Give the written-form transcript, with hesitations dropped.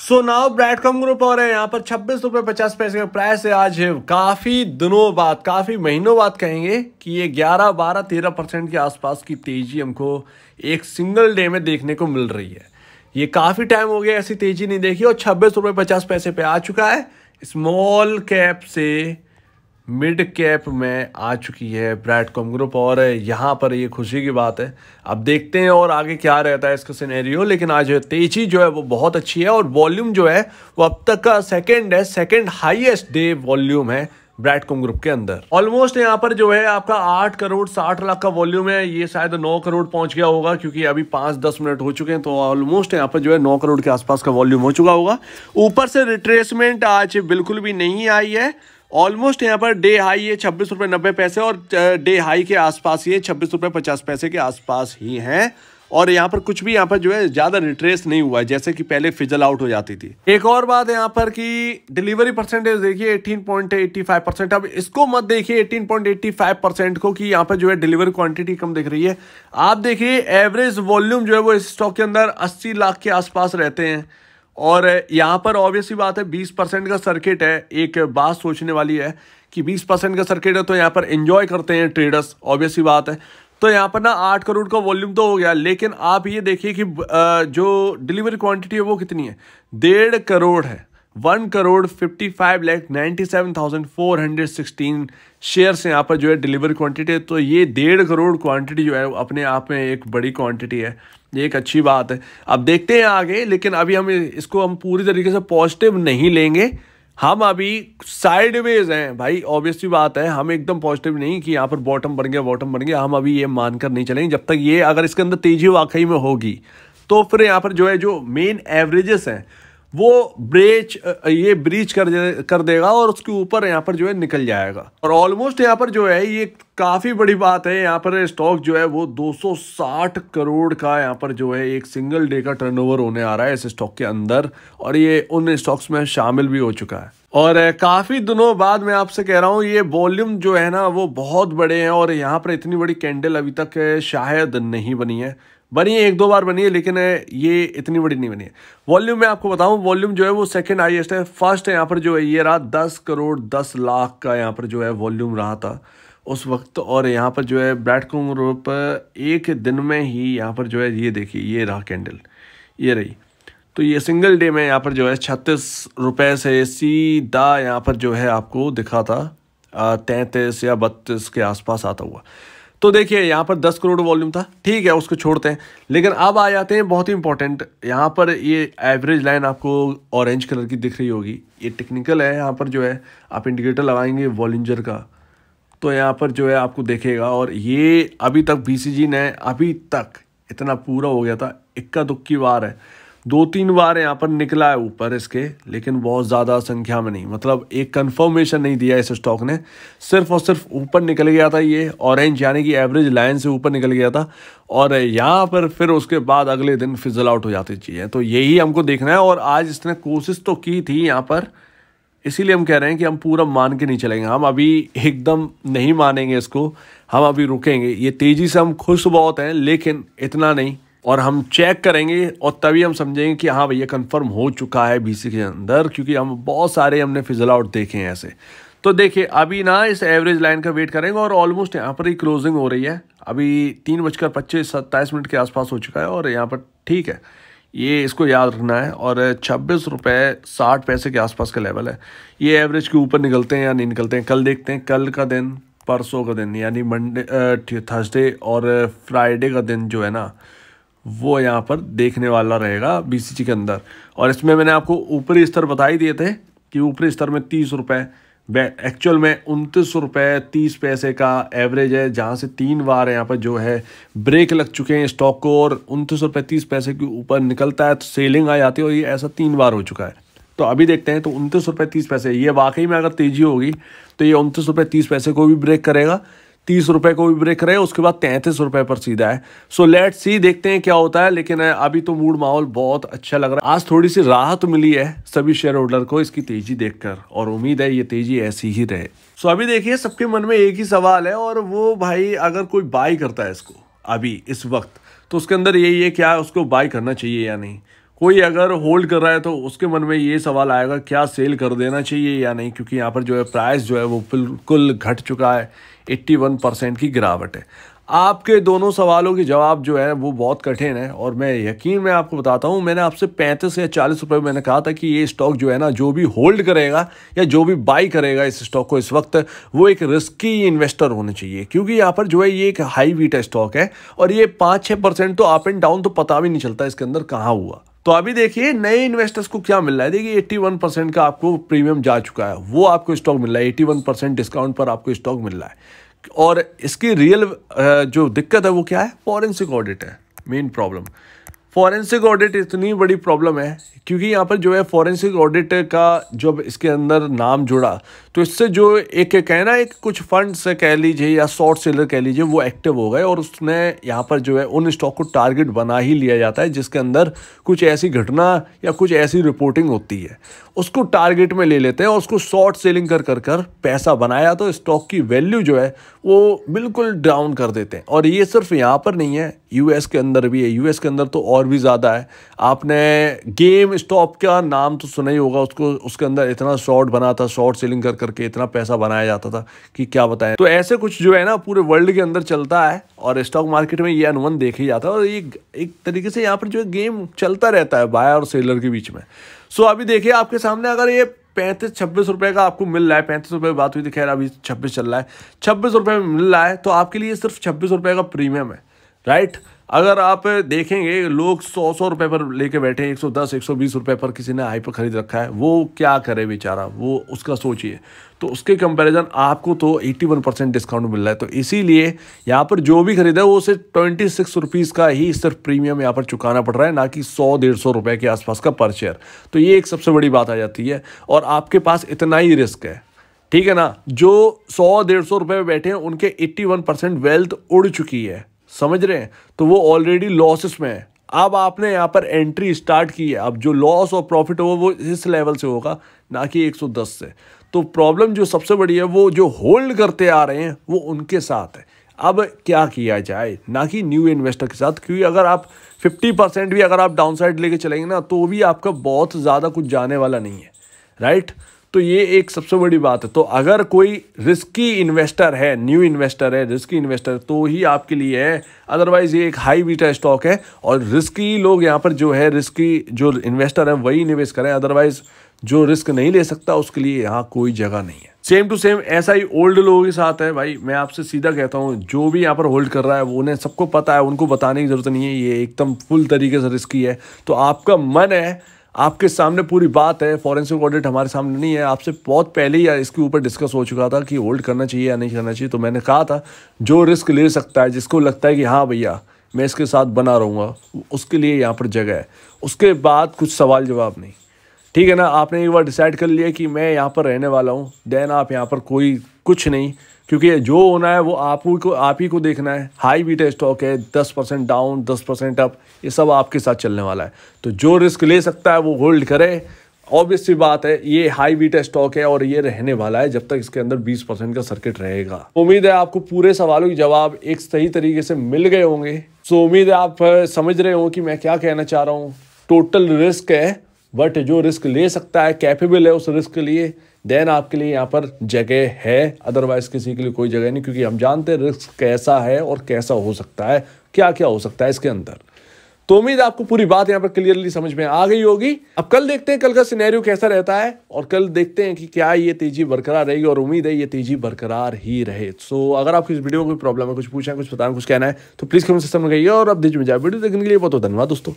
So now ब्रैडकॉम group और है यहाँ पर 26 रुपये 50 पैसे का प्राइस है। आज है काफ़ी दिनों बाद, काफ़ी महीनों बाद कहेंगे कि ये 11, 12, 13% के आसपास की तेज़ी हमको एक सिंगल डे में देखने को मिल रही है। ये काफ़ी टाइम हो गया ऐसी तेज़ी नहीं देखी और 26 रुपये 50 पैसे पे आ चुका है। स्मॉल कैप से मिड कैप में आ चुकी है ब्रैडकॉम ग्रुप और यहाँ पर ये खुशी की बात है। अब देखते हैं और आगे क्या रहता है इसका सिनेरियो, लेकिन आज तेजी जो है वो बहुत अच्छी है और वॉल्यूम जो है वो अब तक का सेकंड हाईएस्ट डे वॉल्यूम है ब्रैडकॉम ग्रुप के अंदर। ऑलमोस्ट यहाँ पर जो है आपका 8 करोड़ 60 लाख का वॉल्यूम है। ये शायद 9 करोड़ पहुंच गया होगा क्योंकि अभी 5-10 मिनट हो चुके हैं, तो ऑलमोस्ट यहाँ पर जो है 9 करोड़ के आसपास का वॉल्यूम हो चुका होगा। ऊपर से रिट्रेसमेंट आज बिल्कुल भी नहीं आई है। ऑलमोस्ट यहाँ पर डे हाई ये 26 रुपये 90 पैसे और डे हाई के आसपास ये 26 रुपये 50 पैसे के आसपास ही हैं। और यहाँ पर कुछ भी यहाँ पर जो है ज़्यादा रिट्रेस नहीं हुआ है जैसे कि पहले फिजल आउट हो जाती थी। एक और बात है यहाँ पर कि डिलीवरी परसेंटेज देखिए 18.85%। अब इसको मत देखिए 18.85% को कि यहाँ पर जो है डिलीवरी क्वांटिटी कम दिख रही है। आप देखिए एवरेज वॉल्यूम जो है वो इस स्टॉक के अंदर 80 लाख के आसपास रहते हैं और यहाँ पर ऑब्वियसली बात है 20% का सर्किट है। एक बात सोचने वाली है कि 20% का सर्किट है तो यहाँ पर एंजॉय करते हैं ट्रेडर्स, ऑब्वियसली बात है। तो यहाँ पर ना 8 करोड़ का वॉल्यूम तो हो गया, लेकिन आप ये देखिए कि जो डिलीवरी क्वांटिटी है वो कितनी है, 1.5 करोड़ है। 1,55,97,416 शेयर्स यहाँ पर जो है डिलीवरी क्वांटिटी है। तो ये 1.5 करोड़ क्वांटिटी जो है अपने आप में एक बड़ी क्वांटिटी है, ये एक अच्छी बात है। अब देखते हैं आगे, लेकिन अभी हम पूरी तरीके से पॉजिटिव नहीं लेंगे। हम अभी साइडवेज हैं भाई, ऑब्वियसली बात है। हम एकदम पॉजिटिव नहीं कि यहाँ पर बॉटम बन गया। हम अभी ये मानकर नहीं चलेंगे जब तक ये अगर इसके अंदर तेजी वाकई में होगी तो फिर यहाँ पर जो है जो मेन एवरेजेस हैं वो ब्रीच कर देगा और उसके ऊपर यहाँ पर जो है निकल जाएगा। और ऑलमोस्ट यहाँ पर जो है ये काफ़ी बड़ी बात है। यहाँ पर स्टॉक जो है वो 260 करोड़ का यहाँ पर जो है एक सिंगल डे का टर्नओवर होने आ रहा है इस स्टॉक के अंदर, और ये उन स्टॉक्स में शामिल भी हो चुका है। और काफ़ी दिनों बाद मैं आपसे कह रहा हूँ ये वॉल्यूम जो है ना वो बहुत बड़े हैं और यहाँ पर इतनी बड़ी कैंडल अभी तक शायद नहीं बनी है। 1-2 बार बनी है लेकिन ये इतनी बड़ी नहीं बनी है। वॉल्यूम मैं आपको बताऊं, वॉल्यूम जो है वो सेकंड हाईएस्ट है। फर्स्ट है यहाँ पर जो है ये रहा 10 करोड़ 10 लाख का यहाँ पर जो है वॉल्यूम रहा था उस वक्त। और यहाँ पर जो है ब्रैडकॉम ग्रुप एक दिन में ही यहाँ पर जो है ये देखिए ये रहा कैंडल, ये रही। तो ये सिंगल डे में यहाँ पर जो है 36 रुपये से सीधा यहाँ पर जो है आपको दिखा था 33 या 32 के आसपास आता हुआ। तो देखिए यहाँ पर 10 करोड़ वॉल्यूम था, ठीक है उसको छोड़ते हैं। लेकिन अब आ जाते हैं बहुत ही इंपॉर्टेंट, यहाँ पर ये एवरेज लाइन आपको ऑरेंज कलर की दिख रही होगी, ये टेक्निकल है। यहाँ पर जो है आप इंडिकेटर लगाएंगे वॉल्यूंजर का तो यहाँ पर जो है आपको देखेगा। और ये अभी तक BCG ने अभी तक इतना पूरा हो गया था, इक्का दुक्की बार है, 2-3 बार यहाँ पर निकला है ऊपर इसके, लेकिन बहुत ज़्यादा संख्या में नहीं। मतलब एक कंफर्मेशन नहीं दिया इस स्टॉक ने, सिर्फ और सिर्फ ऊपर निकल गया था ये ऑरेंज यानी कि एवरेज लाइन से ऊपर निकल गया था और यहाँ पर फिर उसके बाद अगले दिन फिजल आउट हो जाती चीज़ें। तो यही हमको देखना है। और आज इसने कोशिश तो की थी यहाँ पर, इसीलिए हम कह रहे हैं कि हम पूरा मान के नहीं चलेंगे। हम अभी एकदम नहीं मानेंगे इसको, हम अभी रुकेंगे। ये तेज़ी से हम खुश बहुत हैं लेकिन इतना नहीं, और हम चेक करेंगे और तभी हम समझेंगे कि हाँ भैया कंफर्म हो चुका है BC के अंदर, क्योंकि हम बहुत सारे हमने फिजल आउट देखे हैं ऐसे। तो देखिए अभी ना इस एवरेज लाइन का वेट करेंगे और ऑलमोस्ट यहाँ पर ही क्लोजिंग हो रही है। अभी 3:25-27 के आसपास हो चुका है और यहाँ पर ठीक है, ये इसको याद रखना है। और 26 रुपये 60 पैसे के आसपास का लेवल है। ये एवरेज के ऊपर निकलते हैं या नहीं निकलते हैं कल देखते हैं। कल का दिन, परसों का दिन यानी थर्सडे और फ्राइडे का दिन जो है ना वो यहाँ पर देखने वाला रहेगा BCG के अंदर। और इसमें मैंने आपको ऊपरी स्तर बता ही दिए थे कि ऊपरी स्तर में 30 रुपये, एक्चुअल में 29 रुपये 30 पैसे का एवरेज है, जहाँ से 3 बार यहाँ पर जो है ब्रेक लग चुके हैं स्टॉक को और 29 रुपये 30 पैसे के ऊपर निकलता है तो सेलिंग आ जाती है और ये ऐसा 3 बार हो चुका है। तो अभी देखते हैं। तो 29 रुपये 30 पैसे, ये वाकई में अगर तेजी होगी तो ये 29 रुपये 30 पैसे को भी ब्रेक करेगा, 30 रुपये को भी ब्रेक करेगा, उसके बाद 33 रुपये पर सीधा है। सो लेट्स सी, देखते हैं क्या होता है। लेकिन अभी तो मूड माहौल बहुत अच्छा लग रहा है। आज थोड़ी सी राहत मिली है सभी शेयर होल्डर को इसकी तेजी देखकर और उम्मीद है ये तेजी ऐसी ही रहे। सो अभी देखिए सबके मन में एक ही सवाल है और वो भाई अगर कोई बाई करता है इसको अभी इस वक्त तो उसके अंदर यही है क्या उसको बाई करना चाहिए या नहीं। कोई अगर होल्ड कर रहा है तो उसके मन में ये सवाल आएगा क्या सेल कर देना चाहिए या नहीं, क्योंकि यहाँ पर जो है प्राइस जो है वो बिल्कुल घट चुका है, 81% की गिरावट है। आपके दोनों सवालों के जवाब जो है वो बहुत कठिन है, और मैं आपको बताता हूँ, मैंने आपसे 35 या 40 रुपये मैंने कहा था कि ये स्टॉक जो है ना, जो भी होल्ड करेगा या जो भी बाई करेगा इस स्टॉक को इस वक्त, वो एक रिस्की इन्वेस्टर होने चाहिए, क्योंकि यहाँ पर जो है ये एक हाई बीटा स्टॉक है और ये 5-6% तो अप एंड डाउन तो पता भी नहीं चलता इसके अंदर कहाँ हुआ। तो अभी देखिए नए इन्वेस्टर्स को क्या मिल रहा है, देखिए 81% का आपको प्रीमियम जा चुका है, वो आपको स्टॉक मिल रहा है, 81% डिस्काउंट पर आपको स्टॉक मिल रहा है। और इसकी रियल जो दिक्कत है वो क्या है, फॉरेंसिक ऑडिट है मेन प्रॉब्लम। फॉरेंसिक ऑडिट इतनी बड़ी प्रॉब्लम है क्योंकि यहाँ पर जो है फॉरेंसिक ऑडिट का जब इसके अंदर नाम जुड़ा तो इससे जो एक कहना एक कुछ फंड्स कह लीजिए या शॉर्ट सेलर कह लीजिए वो एक्टिव हो गए, और उसने यहाँ पर जो है उन स्टॉक को टारगेट बना ही लिया जाता है जिसके अंदर कुछ ऐसी घटना या कुछ ऐसी रिपोर्टिंग होती है, उसको टारगेट में ले लेते हैं और उसको शॉर्ट सेलिंग कर पैसा बनाया तो स्टॉक की वैल्यू जो है वो बिल्कुल डाउन कर देते हैं। और ये सिर्फ यहाँ पर नहीं है, यूएस के अंदर भी है, यूएस के अंदर तो और भी ज़्यादा है। आपने गेम स्टॉप का नाम तो सुना ही होगा, उसके अंदर इतना शॉर्ट बना था, शॉर्ट सेलिंग करके इतना पैसा बनाया जाता था कि क्या बताएं। तो ऐसे कुछ जो है ना पूरे वर्ल्ड के अंदर चलता है और स्टॉक मार्केट में ये अनुमान देखा ही जाता है, और ये एक तरीके से यहाँ पर जो है गेम चलता रहता है बायर और सेलर के बीच में। सो अभी देखिए आपके सामने अगर ये 35-26 रुपये का आपको मिल रहा है, 35 रुपये की बात हुई थी, खैर अभी 26 चल रहा है, 26 रुपये में मिल रहा है तो आपके लिए सिर्फ 26 रुपये का प्रीमियम है, राइट। अगर आप देखेंगे लोग 100 रुपये पर लेके बैठे हैं, 110-120 रुपये पर किसी ने हाई पर खरीद रखा है, वो क्या करे बेचारा, वो उसका सोचिए। तो उसके कंपैरिजन आपको तो 81% डिस्काउंट मिल रहा है, तो इसीलिए यहाँ पर जो भी खरीदा है वो सिर्फ 26 रुपीज़ का ही सिर्फ प्रीमियम यहाँ पर चुकाना पड़ रहा है, ना कि 100-150 रुपये के आसपास का पर शेयर। तो ये एक सबसे बड़ी बात आ जाती है, और आपके पास इतना ही रिस्क है, ठीक है ना। जो 100-150 रुपये में बैठे हैं उनके 81% वेल्थ उड़ चुकी है, समझ रहे हैं, तो वो ऑलरेडी लॉसेस में है। अब आपने यहाँ पर एंट्री स्टार्ट की है, अब जो लॉस और प्रॉफिट होगा वो इस लेवल से होगा, ना कि 110 से। तो प्रॉब्लम जो सबसे बड़ी है वो जो होल्ड करते आ रहे हैं वो उनके साथ है। अब क्या किया जाए, ना कि न्यू इन्वेस्टर के साथ, क्योंकि अगर आप 50% भी अगर आप डाउन साइड लेके चलेंगे ना तो भी आपका बहुत ज़्यादा कुछ जाने वाला नहीं है, राइट। तो ये एक सबसे बड़ी बात है। तो अगर कोई रिस्की इन्वेस्टर है, न्यू इन्वेस्टर है, रिस्की इन्वेस्टर, तो ही आपके लिए है, अदरवाइज ये एक हाई बीटा स्टॉक है, और रिस्की लोग यहाँ पर जो है, रिस्की जो इन्वेस्टर है वही निवेश करें, अदरवाइज जो रिस्क नहीं ले सकता उसके लिए यहाँ कोई जगह नहीं है। सेम टू सेम ऐसा ही ओल्ड लोगों के साथ है भाई। मैं आपसे सीधा कहता हूँ, जो भी यहाँ पर होल्ड कर रहा है वो उन्हें सबको पता है, उनको बताने की जरूरत नहीं है, ये एकदम फुल तरीके से रिस्की है। तो आपका मन है, आपके सामने पूरी बात है, फॉरेंसिक ऑडिट हमारे सामने नहीं है, आपसे बहुत पहले ही इसके ऊपर डिस्कस हो चुका था कि होल्ड करना चाहिए या नहीं करना चाहिए। तो मैंने कहा था जो रिस्क ले सकता है, जिसको लगता है कि हाँ भैया मैं इसके साथ बना रहूँगा, उसके लिए यहाँ पर जगह है। उसके बाद कुछ सवाल जवाब नहीं, ठीक है ना। आपने एक बार डिसाइड कर लिया कि मैं यहाँ पर रहने वाला हूँ, देन आप यहाँ पर कोई कुछ नहीं, क्योंकि जो होना है वो आप ही को देखना है। हाई बीटा स्टॉक है, 10% डाउन 10% अप, ये सब आपके साथ चलने वाला है। तो जो रिस्क ले सकता है वो होल्ड करे। ऑब्वियस सी बात है, ये हाई बीटा स्टॉक है और ये रहने वाला है जब तक इसके अंदर 20% का सर्किट रहेगा। उम्मीद है आपको पूरे सवालों के जवाब एक सही तरीके से मिल गए होंगे। सो उम्मीद है आप समझ रहे हो कि मैं क्या कहना चाह रहा हूँ। टोटल रिस्क है, बट जो रिस्क ले सकता है, कैपेबल है उस रिस्क के लिए, देन आपके लिए यहाँ पर जगह है, अदरवाइज किसी के लिए कोई जगह नहीं, क्योंकि हम जानते हैं रिस्क कैसा है और कैसा हो सकता है, क्या क्या हो सकता है इसके अंदर। तो उम्मीद है आपको पूरी बात यहाँ पर क्लियरली समझ में आ गई होगी। अब कल देखते हैं कल का सिनेरियो कैसा रहता है, और कल देखते हैं कि क्या ये तेजी बरकरार रहेगी, और उम्मीद है ये तेजी बरकरार ही रहे। सो अगर आपको इस वीडियो में कोई प्रॉब्लम है, कुछ पूछना है, कुछ बताना, कुछ कहना है, तो प्लीज कमेंट सेक्शन में कहिए। और अब वीडियो देखने के लिए बहुत धन्यवाद दोस्तों।